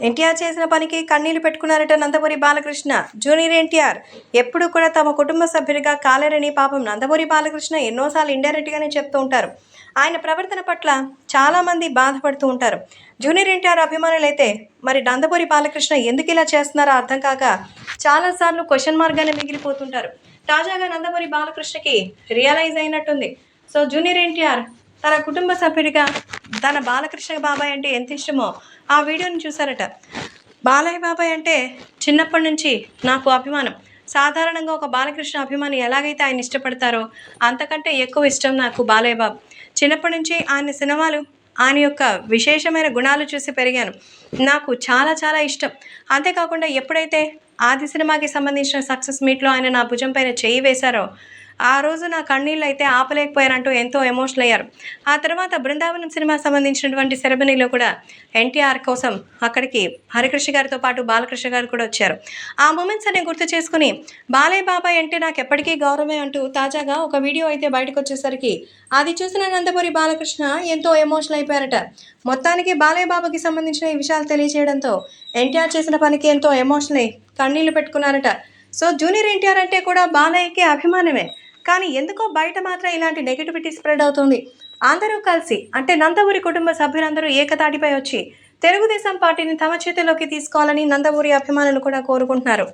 ఎన్టీఆర్ చేసిన పనికి కన్నీళ్లు పెట్టుకున్నారట నందమూరి బాలకృష్ణ. జూనియర్ ఎన్టీఆర్ ఎప్పుడు కూడా తమ కుటుంబ సభ్యుడిగా కాలేరని పాపం నందమూరి బాలకృష్ణ ఎన్నోసార్లు ఇండైరెక్ట్గానే చెప్తూ ఉంటారు. ఆయన ప్రవర్తన పట్ల చాలామంది బాధపడుతూ ఉంటారు. జూనియర్ ఎన్టీఆర్ అభిమానులైతే మరి నందమూరి బాలకృష్ణ ఎందుకు ఇలా చేస్తున్నారో అర్థం కాక చాలాసార్లు క్వశ్చన్ మార్క్గానే మిగిలిపోతుంటారు. తాజాగా నందమూరి బాలకృష్ణకి రియలైజ్ అయినట్టుంది. సో జూనియర్ ఎన్టీఆర్ తన కుటుంబ సభ్యుడిగా తన బాలకృష్ణ బాబాయ్ అంటే ఎంత ఇష్టమో ఆ వీడియోని చూసారట. బాలయ్య బాబాయ్ అంటే చిన్నప్పటి నుంచి నాకు అభిమానం. సాధారణంగా ఒక బాలకృష్ణ అభిమాని ఎలాగైతే ఆయన ఇష్టపడతారో అంతకంటే ఎక్కువ ఇష్టం నాకు బాలయ్య బాబు. చిన్నప్పటి నుంచి ఆయన సినిమాలు, ఆయన యొక్క విశేషమైన గుణాలు చూసి పెరిగాను. నాకు చాలా చాలా ఇష్టం. అంతేకాకుండా ఎప్పుడైతే ఆది సినిమాకి సంబంధించిన సక్సెస్ మీట్లో ఆయన నా భుజం పైన చేయి వేశారో ఆ రోజు నా కన్నీళ్ళు అయితే ఆపలేకపోయారంటూ ఎంతో ఎమోషనల్ అయ్యారు. ఆ తర్వాత బృందావనం సినిమా సంబంధించినటువంటి సెరమనీలో కూడా ఎన్టీఆర్ కోసం అక్కడికి హరికృష్ణ గారితో పాటు బాలకృష్ణ గారు కూడా వచ్చారు. ఆ మూమెంట్స్ అన్ని గుర్తు చేసుకుని బాలయ్య బాబాయ్ అంటే నాకు ఎప్పటికీ గౌరవమే అంటూ తాజాగా ఒక వీడియో అయితే బయటకు వచ్చేసరికి అది చూసిన నందమూరి బాలకృష్ణ ఎంతో ఎమోషనల్ అయిపోయారట. మొత్తానికి బాలయ్య బాబాకి సంబంధించిన ఈ విషయాలు తెలియజేయడంతో ఎన్టీఆర్ చేసిన పనికి ఎంతో ఎమోషనల్ అయి కన్నీళ్లు పెట్టుకున్నారట. సో జూనియర్ ఎన్టీఆర్ అంటే కూడా బాలయ్యకి అభిమానమే. కానీ ఎందుకో బయట మాత్రం ఇలాంటి నెగిటివిటీ స్ప్రెడ్ అవుతుంది. అందరూ కలిసి అంటే నందమూరి కుటుంబ సభ్యులందరూ ఏకతాటిపై వచ్చి తెలుగుదేశం పార్టీని తమ చేతిలోకి తీసుకోవాలని నందమూరి అభిమానులు కూడా కోరుకుంటున్నారు.